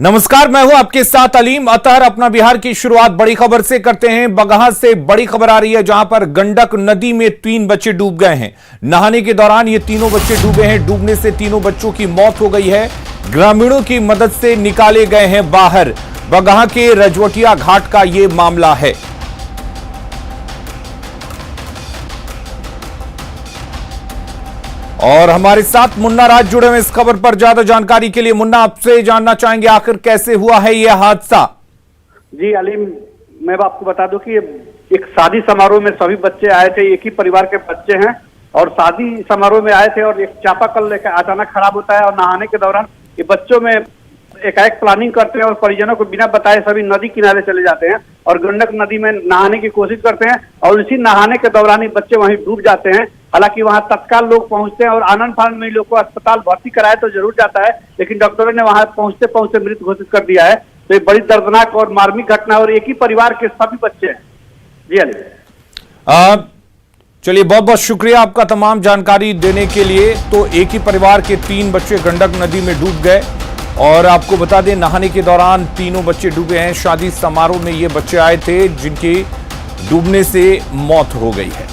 नमस्कार, मैं हूं आपके साथ अलीम अतहर। अपना बिहार की शुरुआत बड़ी खबर से करते हैं। बगहा से बड़ी खबर आ रही है, जहां पर गंडक नदी में 3 बच्चे डूब गए हैं। नहाने के दौरान ये तीनों बच्चे डूबे हैं। डूबने से तीनों बच्चों की मौत हो गई है। ग्रामीणों की मदद से निकाले गए हैं बाहर। बगहा के रजवटिया घाट का ये मामला है। और हमारे साथ मुन्ना राज जुड़े हुए इस खबर पर ज्यादा जानकारी के लिए। मुन्ना, आपसे जानना चाहेंगे आखिर कैसे हुआ है यह हादसा। जी अलीम, मैं आपको बता दूं कि एक शादी समारोह में सभी बच्चे आए थे। एक ही परिवार के बच्चे हैं और शादी समारोह में आए थे और एक चापाकल लेकर अचानक खराब होता है और नहाने के दौरान ये बच्चों में एकाएक प्लानिंग करते हैं और परिजनों को बिना बताए सभी नदी किनारे चले जाते हैं और गंडक नदी में नहाने की कोशिश करते हैं और इसी नहाने के दौरान ही बच्चे वहीं डूब जाते हैं। हालांकि वहां तत्काल लोग पहुंचते हैं और आनंद फानंद में लोग को अस्पताल भर्ती कराया तो जरूर जाता है, लेकिन डॉक्टरों ने वहां पहुंचते पहुंचते मृत घोषित कर दिया है। तो ये बड़ी दर्दनाक और मार्मिक घटना और एक ही परिवार के सभी बच्चे हैं। जी अली, चलिए, बहुत बहुत शुक्रिया आपका तमाम जानकारी देने के लिए। तो एक ही परिवार के 3 बच्चे गंडक नदी में डूब गए और आपको बता दें, नहाने के दौरान तीनों बच्चे डूबे हैं। शादी समारोह में ये बच्चे आए थे जिनकी डूबने से मौत हो गई है।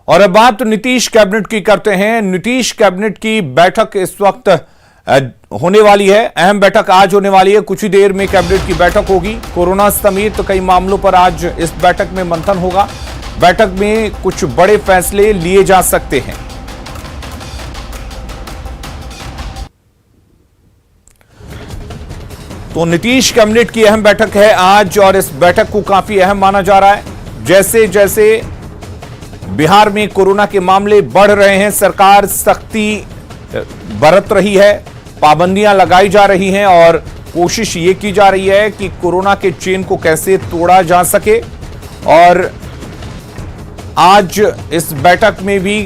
और अब बात नीतीश कैबिनेट की करते हैं। नीतीश कैबिनेट की बैठक इस वक्त होने वाली है। अहम बैठक आज होने वाली है। कुछ ही देर में कैबिनेट की बैठक होगी। कोरोना समेत कई मामलों पर आज इस बैठक में मंथन होगा। बैठक में कुछ बड़े फैसले लिए जा सकते हैं। तो नीतीश कैबिनेट की अहम बैठक है आज और इस बैठक को काफी अहम माना जा रहा है। जैसे जैसे बिहार में कोरोना के मामले बढ़ रहे हैं, सरकार सख्ती बरत रही है, पाबंदियां लगाई जा रही हैं और कोशिश ये की जा रही है कि कोरोना के चेन को कैसे तोड़ा जा सके। और आज इस बैठक में भी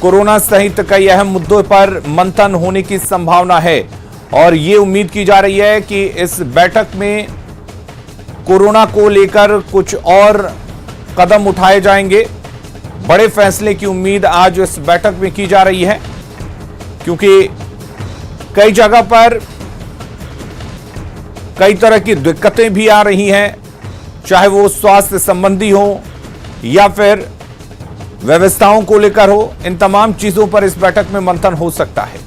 कोरोना सहित कई अहम मुद्दों पर मंथन होने की संभावना है और ये उम्मीद की जा रही है कि इस बैठक में कोरोना को लेकर कुछ और कदम उठाए जाएंगे। बड़े फैसले की उम्मीद आज इस बैठक में की जा रही है, क्योंकि कई जगह पर कई तरह की दिक्कतें भी आ रही हैं, चाहे वो स्वास्थ्य संबंधी हो या फिर व्यवस्थाओं को लेकर हो। इन तमाम चीजों पर इस बैठक में मंथन हो सकता है।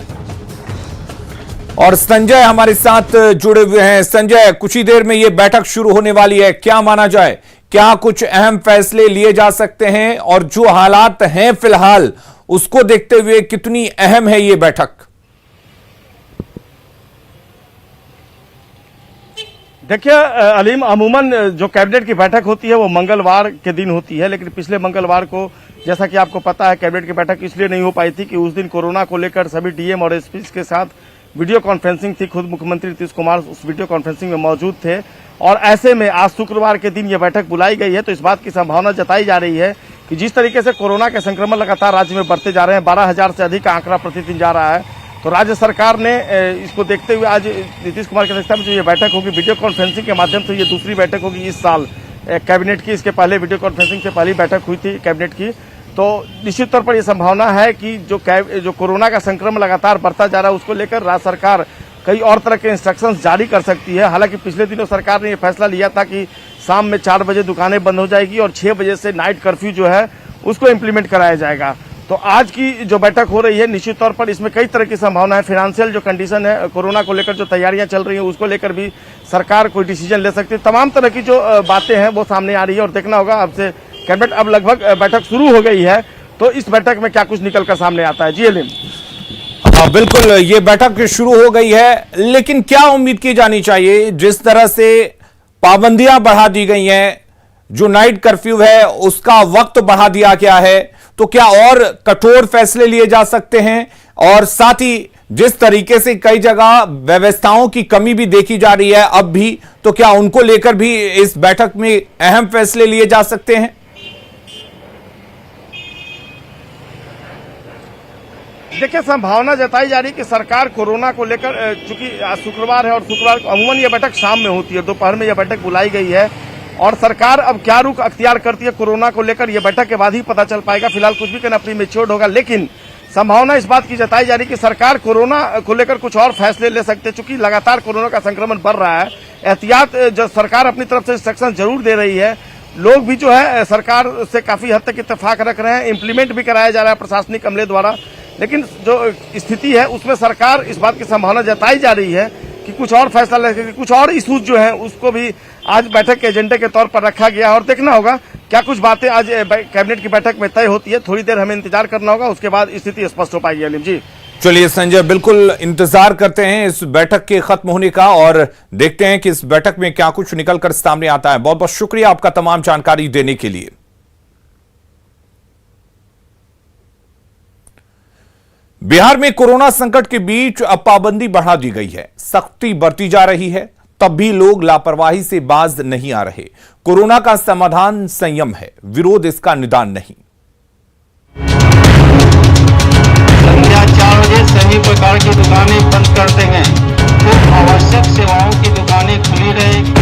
और संजय हमारे साथ जुड़े हुए हैं। संजय, कुछ ही देर में यह बैठक शुरू होने वाली है। क्या माना जाए, क्या कुछ अहम फैसले लिए जा सकते हैं और जो हालात हैं फिलहाल उसको देखते हुए कितनी अहम है ये बैठक? देखिए अलीम, अमूमन जो कैबिनेट की बैठक होती है वो मंगलवार के दिन होती है, लेकिन पिछले मंगलवार को, जैसा कि आपको पता है, कैबिनेट की बैठक इसलिए नहीं हो पाई थी कि उस दिन कोरोना को लेकर सभी डीएम और एसपी के साथ वीडियो कॉन्फ्रेंसिंग थी। खुद मुख्यमंत्री नीतीश कुमार उस वीडियो कॉन्फ्रेंसिंग में मौजूद थे और ऐसे में आज शुक्रवार के दिन यह बैठक बुलाई गई है। तो इस बात की संभावना जताई जा रही है कि जिस तरीके से कोरोना के संक्रमण लगातार राज्य में बढ़ते जा रहे हैं, 12,000 से अधिक का आंकड़ा प्रतिदिन जा रहा है, तो राज्य सरकार ने इसको देखते हुए आज नीतीश कुमार की अध्यक्षता में जो ये बैठक होगी, वीडियो कॉन्फ्रेंसिंग के माध्यम से ये दूसरी बैठक होगी इस साल कैबिनेट की। इसके पहले वीडियो कॉन्फ्रेंसिंग से पहली बैठक हुई थी कैबिनेट की। तो निश्चित तौर पर यह संभावना है कि जो कोरोना का संक्रमण लगातार बढ़ता जा रहा है उसको लेकर राज्य सरकार कई और तरह के इंस्ट्रक्शंस जारी कर सकती है। हालांकि पिछले दिनों सरकार ने यह फैसला लिया था कि शाम में 4 बजे दुकानें बंद हो जाएगी और 6 बजे से नाइट कर्फ्यू जो है उसको इम्प्लीमेंट कराया जाएगा। तो आज की जो बैठक हो रही है, निश्चित तौर पर इसमें कई तरह की संभावना है। फाइनेंशियल जो कंडीशन है, कोरोना को लेकर जो तैयारियां चल रही हैं उसको लेकर भी सरकार कोई डिसीजन ले सकती है। तमाम तरह की जो बातें हैं वो सामने आ रही है और देखना होगा। अब से कैबिनेट अब लगभग बैठक शुरू हो गई है, तो इस बैठक में क्या कुछ निकलकर सामने आता है। जी अलीम, हाँ बिल्कुल, ये बैठक शुरू हो गई है, लेकिन क्या उम्मीद की जानी चाहिए? जिस तरह से पाबंदियां बढ़ा दी गई हैं, जो नाइट कर्फ्यू है उसका वक्त बढ़ा दिया गया है, तो क्या और कठोर फैसले लिए जा सकते हैं? और साथ ही जिस तरीके से कई जगह व्यवस्थाओं की कमी भी देखी जा रही है अब भी, तो क्या उनको लेकर भी इस बैठक में अहम फैसले लिए जा सकते हैं? देखिए, संभावना जताई जा रही है कि सरकार कोरोना को लेकर, चूंकि आज शुक्रवार है और शुक्रवार को अमूमन यह बैठक शाम में होती है, दोपहर में यह बैठक बुलाई गई है और सरकार अब क्या रुख अख्तियार करती है कोरोना को लेकर, यह बैठक के बाद ही पता चल पाएगा। फिलहाल कुछ भी कहना प्रीमेच्योर होगा, लेकिन संभावना इस बात की जताई जा रही कि सरकार कोरोना को लेकर कुछ और फैसले ले सकते, चूंकि लगातार कोरोना का संक्रमण बढ़ रहा है। एहतियात जो सरकार अपनी तरफ से इंस्ट्रक्शन जरूर दे रही है, लोग भी जो है सरकार से काफी हद तक इत्तेफाक रख रहे हैं, इंप्लीमेंट भी कराया जा रहा है प्रशासनिक अमले द्वारा। लेकिन जो स्थिति है उसमें सरकार इस बात की संभावना जताई जा रही है कि कुछ और फैसला लेकर कुछ और इशूज जो है उसको भी आज बैठक के एजेंडे के तौर पर रखा गया है। और देखना होगा क्या कुछ बातें आज कैबिनेट की बैठक में तय होती है। थोड़ी देर हमें इंतजार करना होगा, उसके बाद स्थिति स्पष्ट हो पाएगी। अलीम जी, चलिए संजय, बिल्कुल इंतजार करते हैं इस बैठक के खत्म होने का और देखते हैं कि इस बैठक में क्या कुछ निकलकर सामने आता है। बहुत बहुत शुक्रिया आपका तमाम जानकारी देने के लिए। बिहार में कोरोना संकट के बीच अब पाबंदी बढ़ा दी गई है, सख्ती बरती जा रही है, तब भी लोग लापरवाही से बाज नहीं आ रहे। कोरोना का समाधान संयम है, विरोध इसका निदान नहीं। संध्या 4 बजे सभी प्रकार की दुकानें बंद कर देंगे, तो आवश्यक सेवाओं की दुकानें खुली रहेगी।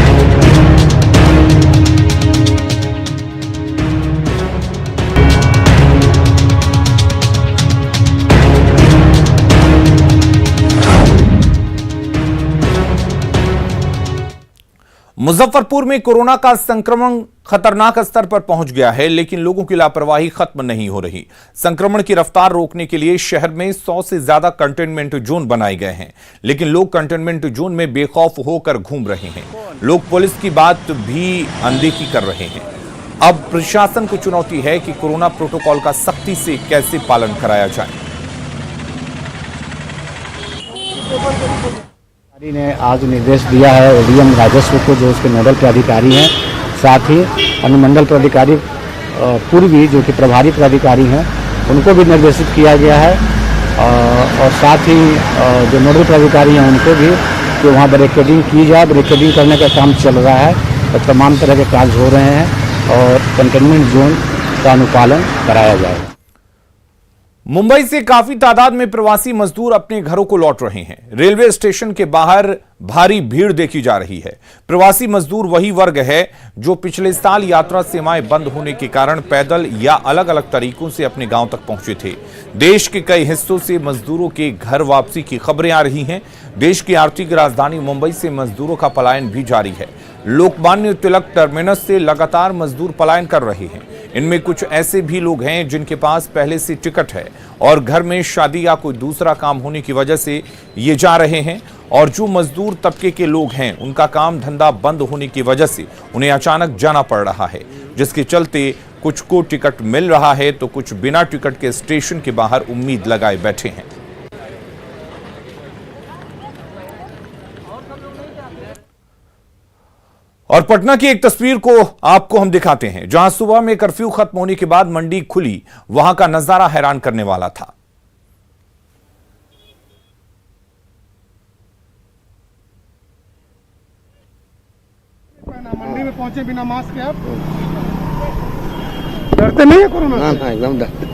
मुजफ्फरपुर में कोरोना का संक्रमण खतरनाक स्तर पर पहुंच गया है, लेकिन लोगों की लापरवाही खत्म नहीं हो रही। संक्रमण की रफ्तार रोकने के लिए शहर में 100 से ज्यादा कंटेनमेंट जोन बनाए गए हैं, लेकिन लोग कंटेनमेंट जोन में बेखौफ होकर घूम रहे हैं। लोग पुलिस की बात भी अनदेखी कर रहे हैं। अब प्रशासन को चुनौती है कि कोरोना प्रोटोकॉल का सख्ती से कैसे पालन कराया जाए। ने आज निर्देश दिया है एडीएम राजस्व को, जो उसके नोडल प्राधिकारी हैं, साथ ही अनुमंडल प्राधिकारी पूर्वी जो कि प्रभारी प्राधिकारी हैं उनको भी निर्देशित किया गया है, और साथ ही जो नोडल प्राधिकारी हैं उनको भी कि वहाँ बैरिकेडिंग की जाए। बैरिकेडिंग करने का काम चल रहा है और तमाम तरह के कार्य हो रहे हैं और कंटेनमेंट जोन का अनुपालन कराया जाएगा। मुंबई से काफी तादाद में प्रवासी मजदूर अपने घरों को लौट रहे हैं। रेलवे स्टेशन के बाहर भारी भीड़ देखी जा रही है। प्रवासी मजदूर वही वर्ग है जो पिछले साल यात्रा सेवाएं बंद होने के कारण पैदल या अलग अलग तरीकों से अपने गांव तक पहुंचे थे। देश के कई हिस्सों से मजदूरों के घर वापसी की खबरें आ रही हैं। देश की आर्थिक राजधानी मुंबई से मजदूरों का पलायन भी जारी है। लोकमान्य तिलक टर्मिनस से लगातार मजदूर पलायन कर रहे हैं। इनमें कुछ ऐसे भी लोग हैं जिनके पास पहले से टिकट है और घर में शादी या कोई दूसरा काम होने की वजह से ये जा रहे हैं, और जो मजदूर तबके के लोग हैं उनका काम धंधा बंद होने की वजह से उन्हें अचानक जाना पड़ रहा है, जिसके चलते कुछ को टिकट मिल रहा है तो कुछ बिना टिकट के स्टेशन के बाहर उम्मीद लगाए बैठे हैं। और पटना की एक तस्वीर को आपको हम दिखाते हैं, जहां सुबह में कर्फ्यू खत्म होने के बाद मंडी खुली। वहां का नजारा हैरान करने वाला था। मंडी में पहुंचे बिना मास्क के, आप डरते नहीं है कोरोना से? हाँ, एकदम डरते।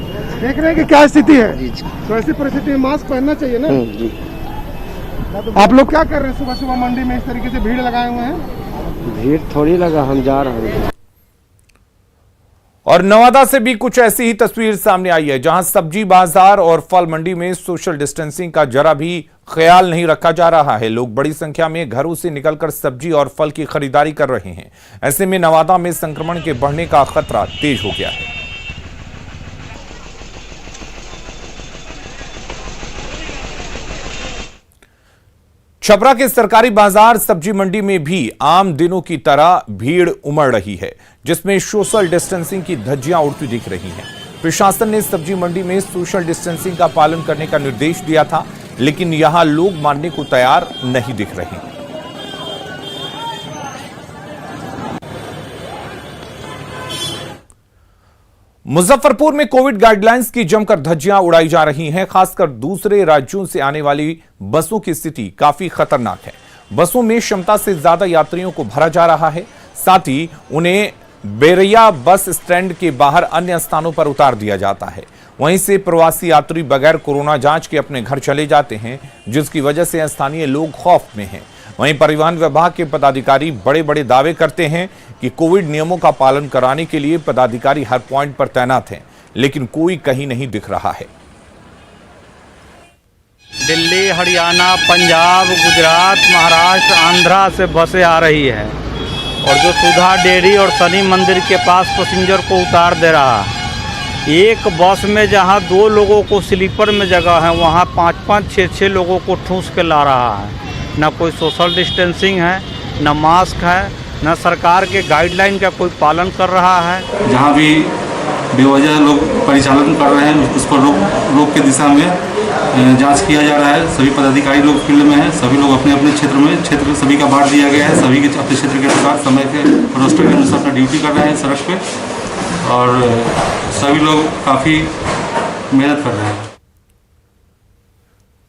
देख रहे हैं कि क्या स्थिति है, तो ऐसी परिस्थिति में मास्क पहनना चाहिए ना। जी। आप लोग क्या कर रहे हैं सुबह सुबह मंडी में इस तरीके से भीड़ लगाए हुए हैं? भीड़ थोड़ी लगा, हम जा रहे हैं। और नवादा से भी कुछ ऐसी ही तस्वीर सामने आई है, जहां सब्जी बाजार और फल मंडी में सोशल डिस्टेंसिंग का जरा भी ख्याल नहीं रखा जा रहा है। लोग बड़ी संख्या में घरों से निकलकर सब्जी और फल की खरीदारी कर रहे हैं। ऐसे में नवादा में संक्रमण के बढ़ने का खतरा तेज हो गया है। छपरा के सरकारी बाजार सब्जी मंडी में भी आम दिनों की तरह भीड़ उमड़ रही है, जिसमें सोशल डिस्टेंसिंग की धज्जियां उड़ती दिख रही हैं। प्रशासन ने सब्जी मंडी में सोशल डिस्टेंसिंग का पालन करने का निर्देश दिया था, लेकिन यहां लोग मानने को तैयार नहीं दिख रहे हैं। मुजफ्फरपुर में कोविड गाइडलाइंस की जमकर धज्जियां उड़ाई जा रही हैं। खासकर दूसरे राज्यों से आने वाली बसों की स्थिति काफी खतरनाक है। बसों में क्षमता से ज्यादा यात्रियों को भरा जा रहा है, साथ ही उन्हें बेरैया बस स्टैंड के बाहर अन्य स्थानों पर उतार दिया जाता है। वहीं से प्रवासी यात्री बगैर कोरोना जांच के अपने घर चले जाते हैं, जिसकी वजह से स्थानीय लोग खौफ में हैं। वहीं परिवहन विभाग के पदाधिकारी बड़े बड़े दावे करते हैं कि कोविड नियमों का पालन कराने के लिए पदाधिकारी हर पॉइंट पर तैनात हैं, लेकिन कोई कहीं नहीं दिख रहा है। दिल्ली, हरियाणा, पंजाब, गुजरात, महाराष्ट्र, आंध्रा से बसें आ रही है और जो सुधा डेयरी और शनि मंदिर के पास पैसेंजर को उतार दे रहा है। एक बस में जहां 2 लोगों को स्लीपर में जगह है, वहां 5-5, 6-6 लोगों को ठूस के ला रहा है। ना कोई सोशल डिस्टेंसिंग है, ना मास्क है, ना सरकार के गाइडलाइन का कोई पालन कर रहा है। जहाँ भी बेवजह लोग परिचालन कर रहे हैं उस पर रोक के दिशा में जांच किया जा रहा है। सभी पदाधिकारी लोग फील्ड में हैं, सभी लोग अपने अपने क्षेत्र सभी का बांट दिया गया है। सभी के अपने क्षेत्र के अनुसार समय के रोस्टर के अनुसार अपना ड्यूटी कर रहे हैं सड़क पे और सभी लोग काफ़ी मेहनत कर रहे हैं।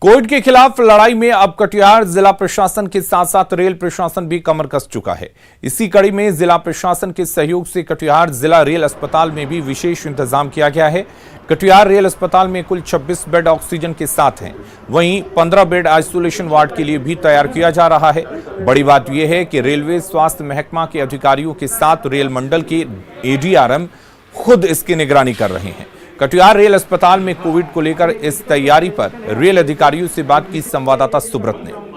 कोविड के खिलाफ लड़ाई में अब कटिहार जिला प्रशासन के साथ साथ रेल प्रशासन भी कमर कस चुका है। इसी कड़ी में जिला प्रशासन के सहयोग से कटिहार जिला रेल अस्पताल में भी विशेष इंतजाम किया गया है। कटिहार रेल अस्पताल में कुल 26 बेड ऑक्सीजन के साथ हैं, वहीं 15 बेड आइसोलेशन वार्ड के लिए भी तैयार किया जा रहा है। बड़ी बात यह है कि रेलवे स्वास्थ्य महकमा के अधिकारियों के साथ रेल मंडल के एडीआरएम खुद इसकी निगरानी कर रहे हैं। कटिहार रेल अस्पताल में कोविड को लेकर इस तैयारी पर रेल अधिकारियों से बात की संवाददाता सुब्रत ने।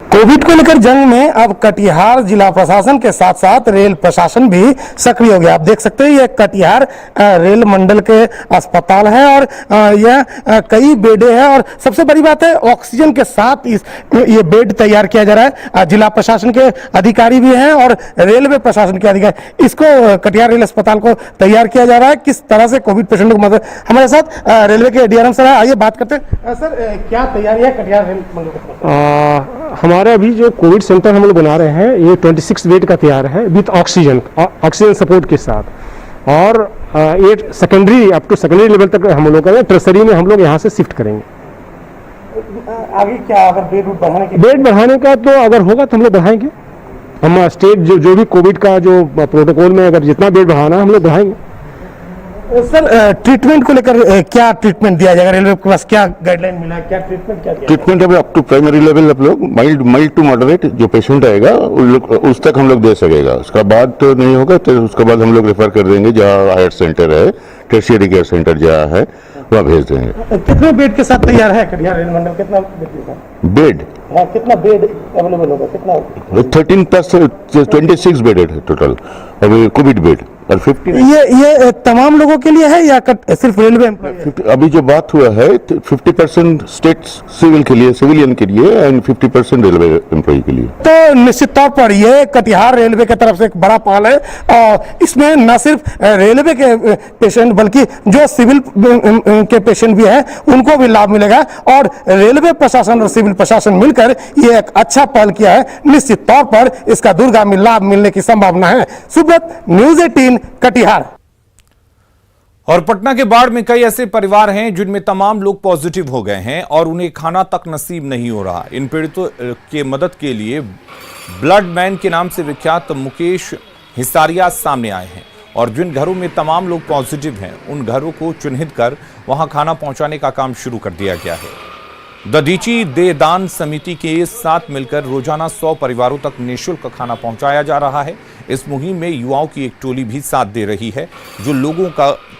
कोविड को लेकर जंग में अब कटिहार जिला प्रशासन के साथ साथ रेल प्रशासन भी सक्रिय हो गया। आप देख सकते हैं ये कटिहार रेल मंडल के अस्पताल है और यह कई बेडें हैं और सबसे बड़ी बात है ऑक्सीजन के साथ ये बेड तैयार किया जा रहा है। जिला प्रशासन के अधिकारी भी हैं और रेलवे प्रशासन के अधिकारी, इसको कटिहार रेल अस्पताल को तैयार किया जा रहा है। किस तरह से कोविड पेशेंट को मदद, हमारे साथ रेलवे के डीआरएम सर आइए बात करते हैं। सर क्या तैयारी है कटिहार रेल मंडल? हमारा अभी जो कोविड सेंटर हम लोग बना रहे हैं ये 26 बेड का तैयार है विद ऑक्सीजन सपोर्ट के साथ और ये secondary up to secondary level तक हम लोग करेंगे। टर्सरी में हम लोग यहाँ से शिफ्ट करेंगे। आगे क्या अगर बेड बढ़ाने का तो अगर होगा तो हम लोग बढ़ाएंगे। हम स्टेट जो भी कोविड का जो प्रोटोकॉल में अगर जितना बेड बढ़ाना है हम लोग बढ़ाएंगे। सर ट्रीटमेंट को लेकर क्या ट्रीटमेंट दिया जाएगा? रेलवे के पास क्या गाइडलाइन मिला है, क्या ट्रीटमेंट क्या दिया? ट्रीटमेंट अभी अप टू प्राइमरी लेवल आप लोग माइल्ड टू मॉडरेट जो पेशेंट आएगा उस तक हम लोग दे सकेगा। उसका बाद तो नहीं होगा तो उसके बाद हम लोग रेफर कर देंगे जहाँ हायर सेंटर है, टर्शियरी केयर सेंटर जहाँ है वहाँ भेज देंगे। कितने बेड के साथ तैयार है कटिहार रेल मंडल? कितना बेड? हाँ, कितना बेड अवेलेबल होगा? कितना? 13 प्लस 26 बेड है टोटल अभी कोविड बेड और 50 ये तमाम लोगों के लिए है या सिर्फ रेलवे एम्प्लॉय? अभी जो बात हुआ है 50% स्टेट सिविल के लिए, सिविलियन के लिए एंड 50% रेलवे एम्प्लॉय के लिए। तो निश्चित तौर पर ये कटिहार रेलवे की तरफ से एक बड़ा पहल है और इसमें न सिर्फ रेलवे के पेशेंट बल्कि जो सिविल के पेशेंट भी हैं उनको भी लाभ मिलेगा और रेलवे प्रशासन और सिविल प्रशासन मिलकर ये एक अच्छा पहल किया है। निश्चित तौर पर इसका दूरगामी लाभ मिलने की संभावना है। सुब्रत, न्यूज़ 18 कटिहार। और पटना के बाढ़ में कई ऐसे परिवार हैं जिनमें तमाम लोग पॉजिटिव हो गए हैं और उन्हें खाना तक नसीब नहीं हो रहा। इन पीड़ितों के मदद के लिए ब्लड मैन के नाम से विख्यात मुकेश हिसारिया सामने आए हैं और जिन घरों में तमाम लोग पॉजिटिव हैं उन घरों को चिन्हित कर वहां खाना पहुंचाने का काम शुरू कर दिया गया है। दधीची देदान समिति के साथ मिलकर रोजाना 100 परिवारों तक निःशुल्क खाना पहुंचाया जा रहा है। इस मुहिम में युवाओं की एक टोली भी साथ दे रही है जो लोगों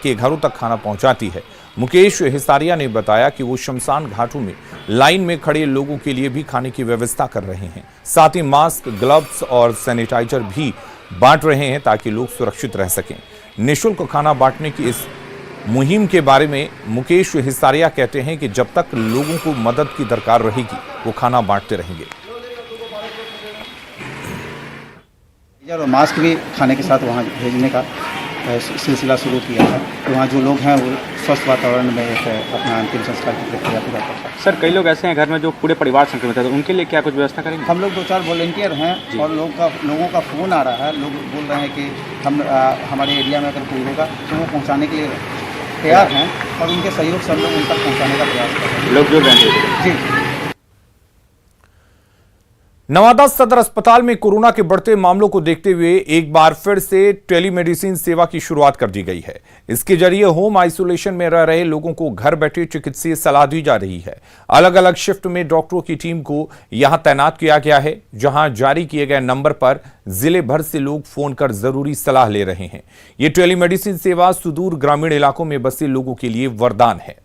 के घरों तक खाना पहुंचाती है। मुकेश हिसारिया ने बताया कि वो शमशान घाटों में लाइन में खड़े लोगों के लिए भी खाने की व्यवस्था कर रहे हैं, साथ ही मास्क, ग्लव्स और सैनिटाइजर भी बांट रहे हैं ताकि लोग सुरक्षित रह सकें। निःशुल्क खाना बांटने की इस मुहिम के बारे में मुकेश हिसारिया कहते हैं कि जब तक लोगों को मदद की दरकार रहेगी वो खाना बांटते रहेंगे। और मास्क भी खाने के साथ वहाँ भेजने का सिलसिला शुरू किया है। तो वहाँ जो लोग हैं वो स्वस्थ वातावरण में एक अपना अंतिम संस्कार की प्रक्रिया पूरा करते हैं। सर, कई लोग ऐसे हैं घर में जो पूरे परिवार संक्रमित है, तो उनके लिए क्या कुछ व्यवस्था करेंगे? हम लोग 2-4 वॉलंटियर हैं और लोगों का फ़ोन आ रहा है। लोग बोल रहे हैं कि हम हमारे एरिया में अगर कोई होगा तो वो पहुँचाने के लिए तैयार हैं और उनके सहयोग से हम लोग उन तक पहुँचाने का प्रयास कर रहे हैं। लोग जुड़ रहे हैं जी। नवादा सदर अस्पताल में कोरोना के बढ़ते मामलों को देखते हुए एक बार फिर से टेलीमेडिसिन सेवा की शुरुआत कर दी गई है। इसके जरिए होम आइसोलेशन में रह रहे लोगों को घर बैठे चिकित्सीय सलाह दी जा रही है। अलग अलग शिफ्ट में डॉक्टरों की टीम को यहां तैनात किया गया है, जहां जारी किए गए नंबर पर जिले भर से लोग फोन कर जरूरी सलाह ले रहे हैं। ये टेलीमेडिसिन सेवा सुदूर ग्रामीण इलाकों में बसे लोगों के लिए वरदान है।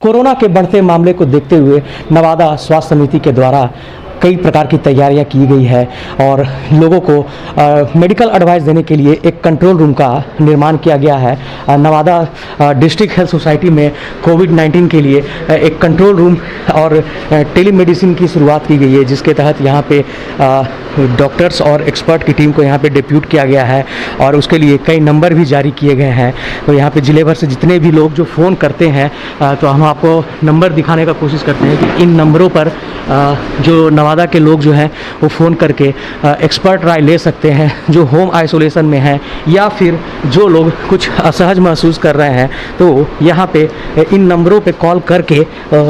कोरोना के बढ़ते मामले को देखते हुए नवादा स्वास्थ्य समिति के द्वारा कई प्रकार की तैयारियां की गई है और लोगों को मेडिकल एडवाइस देने के लिए एक कंट्रोल रूम का निर्माण किया गया है। नवादा डिस्ट्रिक्ट हेल्थ सोसाइटी में कोविड-19 के लिए एक कंट्रोल रूम और टेलीमेडिसिन की शुरुआत की गई है, जिसके तहत यहाँ पे डॉक्टर्स और एक्सपर्ट की टीम को यहाँ पे डिप्यूट किया गया है और उसके लिए कई नंबर भी जारी किए गए हैं। तो यहाँ पे जिले भर से जितने भी लोग जो फ़ोन करते हैं तो हम आपको नंबर दिखाने का कोशिश करते हैं कि इन नंबरों पर जो नवादा के लोग जो हैं वो फ़ोन करके एक्सपर्ट राय ले सकते हैं, जो होम आइसोलेशन में हैं या फिर जो लोग कुछ असहज महसूस कर रहे हैं, तो यहाँ पे इन नंबरों पे कॉल करके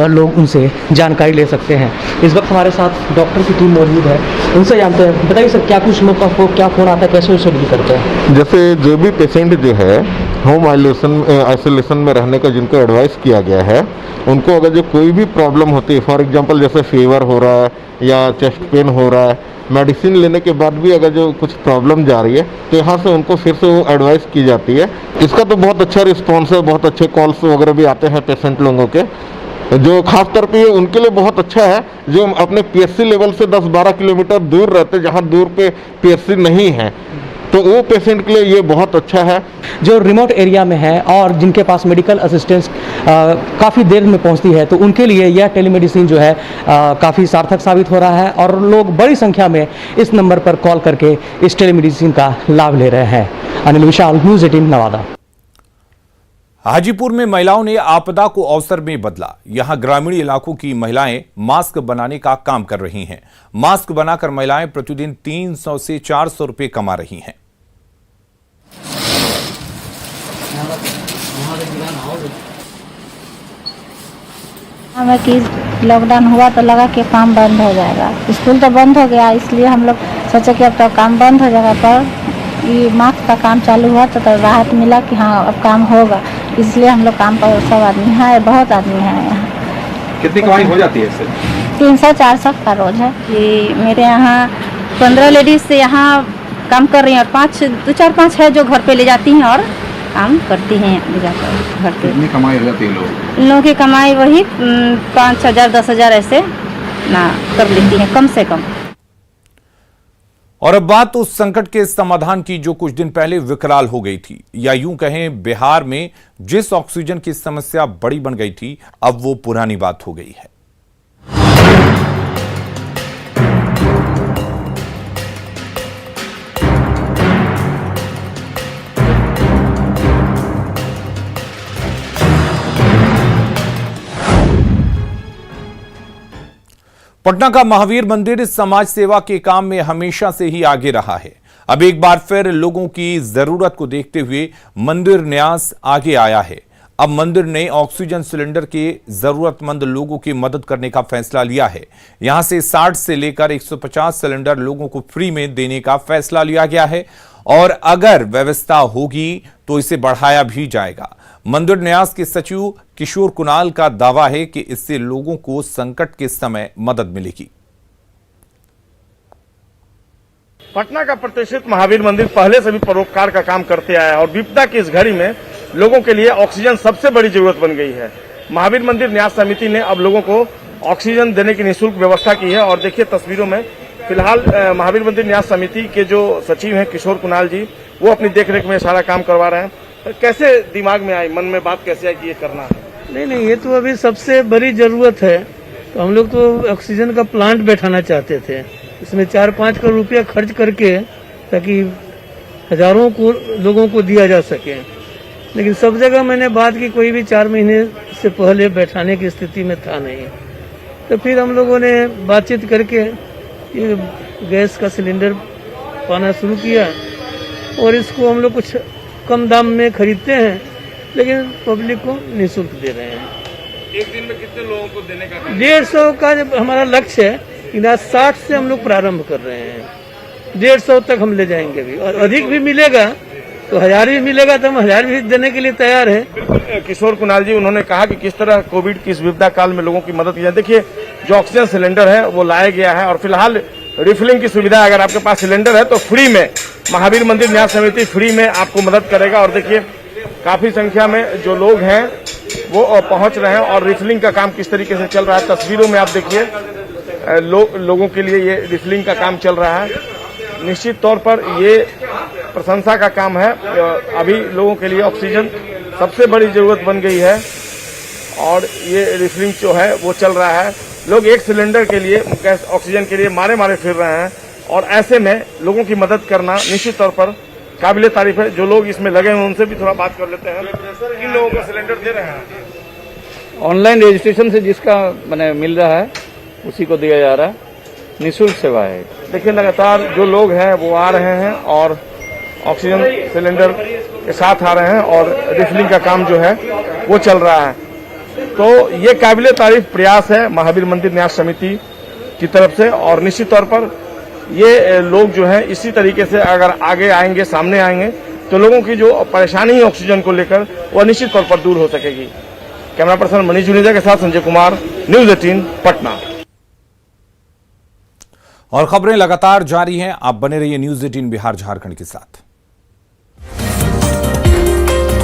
लोग उनसे जानकारी ले सकते हैं। इस वक्त हमारे साथ डॉक्टर की टीम मौजूद है, उनसे जानते हैं। बताइए सर, क्या कुछ लोग का क्या फ़ोन आता है, कैसे उसे डील करते हैं? जैसे जो भी पेशेंट जो है होम आइसोलेशन में रहने का जिनको एडवाइस किया गया है, उनको अगर जो कोई भी प्रॉब्लम होती है, फॉर एग्जांपल जैसे फीवर हो रहा है या चेस्ट पेन हो रहा है, मेडिसिन लेने के बाद भी अगर जो कुछ प्रॉब्लम जा रही है तो यहाँ से उनको फिर से वो एडवाइस की जाती है। इसका तो बहुत अच्छा रिस्पॉन्स है, बहुत अच्छे कॉल्स वगैरह भी आते हैं पेशेंट लोगों के, जो खास तौर पे उनके लिए बहुत अच्छा है जो अपने पीएचसी लेवल से 10-12 किलोमीटर दूर रहते, जहाँ दूर पे पीएचसी नहीं है, तो वो पेशेंट के लिए ये बहुत अच्छा है। जो रिमोट एरिया में है और जिनके पास मेडिकल असिस्टेंस काफ़ी देर में पहुंचती है, तो उनके लिए यह टेलीमेडिसिन जो है काफ़ी सार्थक साबित हो रहा है और लोग बड़ी संख्या में इस नंबर पर कॉल करके इस टेलीमेडिसिन का लाभ ले रहे हैं। अनिल विशाल, न्यूज़ 18 नवादा। हाजीपुर में महिलाओं ने आपदा को अवसर में बदला। यहां ग्रामीण इलाकों की महिलाएं मास्क बनाने का काम कर रही हैं। मास्क बनाकर महिलाएं प्रतिदिन 300 से 400 रुपए कमा रही हैं। हमें कि लॉकडाउन हुआ तो लगा कि काम बंद हो जाएगा, स्कूल तो बंद हो गया, इसलिए हम लोग सोचे कि अब तो काम बंद हो जाएगा, पर ये मास्क का काम चालू हुआ तो राहत मिला कि हाँ अब काम होगा, इसलिए हम लोग काम पर सब आदमी है, बहुत आदमी है यहाँ। कितनी कमाई हो जाती है इससे? 300-400 का रोज है। ये मेरे यहाँ 15 लेडीज से यहाँ काम कर रही हैं और 2-4-5 है जो घर पे ले जाती हैं और काम करती हैं ले जाकर घर पे। कितनी कमाई हो जाती है इन लोगों की कमाई वही 5,000-10,000 ऐसे ना कर लेती हैं, कम से कम। और अब बात उस संकट के समाधान की जो कुछ दिन पहले विकराल हो गई थी, या यूं कहें बिहार में जिस ऑक्सीजन की समस्या बड़ी बन गई थी, अब वो पुरानी बात हो गई है। पटना का महावीर मंदिर समाज सेवा के काम में हमेशा से ही आगे रहा है। अब एक बार फिर लोगों की जरूरत को देखते हुए मंदिर न्यास आगे आया है। अब मंदिर ने ऑक्सीजन सिलेंडर के जरूरतमंद लोगों की मदद करने का फैसला लिया है। यहां से 60 से लेकर 150 सिलेंडर लोगों को फ्री में देने का फैसला लिया गया है और अगर व्यवस्था होगी तो इसे बढ़ाया भी जाएगा। मंदिर न्यास के सचिव किशोर कुणाल का दावा है कि इससे लोगों को संकट के समय मदद मिलेगी। पटना का प्रतिष्ठित महावीर मंदिर पहले से भी परोपकार का काम करते आया है और विपदा की इस घड़ी में लोगों के लिए ऑक्सीजन सबसे बड़ी जरूरत बन गई है। महावीर मंदिर न्यास समिति ने अब लोगों को ऑक्सीजन देने की निःशुल्क व्यवस्था की है और देखिए तस्वीरों में फिलहाल महावीर मंदिर न्यास समिति के जो सचिव हैं किशोर कुणाल जी, वो अपनी देखरेख में सारा काम करवा रहे हैं। कैसे दिमाग में आई, मन में बात कैसे आई कि ये करना है? नहीं, ये तो अभी सबसे बड़ी जरूरत है। तो हम लोग तो ऑक्सीजन का प्लांट बैठाना चाहते थे, इसमें 4-5 करोड़ रुपया खर्च करके ताकि हजारों को लोगों को दिया जा सके। लेकिन सब जगह मैंने बात की, कोई भी 4 महीने से पहले बैठाने की स्थिति में था नहीं। तो फिर हम लोगों ने बातचीत करके ये गैस का सिलेंडर पाना शुरू किया और इसको हम लोग कुछ कम दाम में खरीदते हैं लेकिन पब्लिक को निःशुल्क दे रहे हैं। एक दिन में कितने लोगों को देने का? 150 का हमारा लक्ष्य है, लेकिन आज 60 से हम लोग प्रारंभ कर रहे हैं। 150 तक हम ले जाएंगे अभी, और अधिक भी मिलेगा तो 1000 भी मिलेगा तो हम 1000 भी देने के लिए तैयार है। किशोर कुणाल जी, उन्होंने कहा कि किस तरह कोविड की इस विपदा काल में लोगों की मदद की जाए। देखिए जो ऑक्सीजन सिलेंडर है वो लाया गया है और फिलहाल रिफिलिंग की सुविधा, अगर आपके पास सिलेंडर है तो फ्री में महावीर मंदिर न्यास समिति फ्री में आपको मदद करेगा। और देखिए काफी संख्या में जो लोग हैं वो पहुंच रहे हैं और रिफिलिंग का काम किस तरीके से चल रहा है तस्वीरों में आप देखिए। लोगों के लिए ये रिफिलिंग का काम चल रहा है। निश्चित तौर पर ये प्रशंसा का काम है। अभी लोगों के लिए ऑक्सीजन सबसे बड़ी जरूरत बन गई है और ये रिफिलिंग जो है वो चल रहा है। लोग एक सिलेंडर के लिए ऑक्सीजन के लिए मारे फिर रहे हैं और ऐसे में लोगों की मदद करना निश्चित तौर पर काबिले तारीफ है। जो लोग इसमें लगे हैं उनसे भी थोड़ा बात कर लेते हैं। किन लोगों को सिलेंडर दे रहे हैं? ऑनलाइन रजिस्ट्रेशन से जिसका मैंने मिल रहा है उसी को दिया जा रहा है। निःशुल्क सेवा है। देखिए लगातार जो लोग हैं वो आ रहे हैं और ऑक्सीजन सिलेंडर के साथ आ रहे हैं और रिफिलिंग का काम जो है वो चल रहा है। तो ये काबिले तारीफ प्रयास है महावीर मंदिर न्यास समिति की तरफ से और निश्चित तौर पर ये लोग जो हैं इसी तरीके से अगर आगे आएंगे, सामने आएंगे तो लोगों की जो परेशानी है ऑक्सीजन को लेकर वह निश्चित तौर पर दूर हो सकेगी। कैमरा पर्सन मनीष जुनेजा के साथ संजय कुमार, न्यूज 18 पटना। और खबरें लगातार जारी हैं, आप बने रहिए न्यूज 18 बिहार झारखंड के साथ।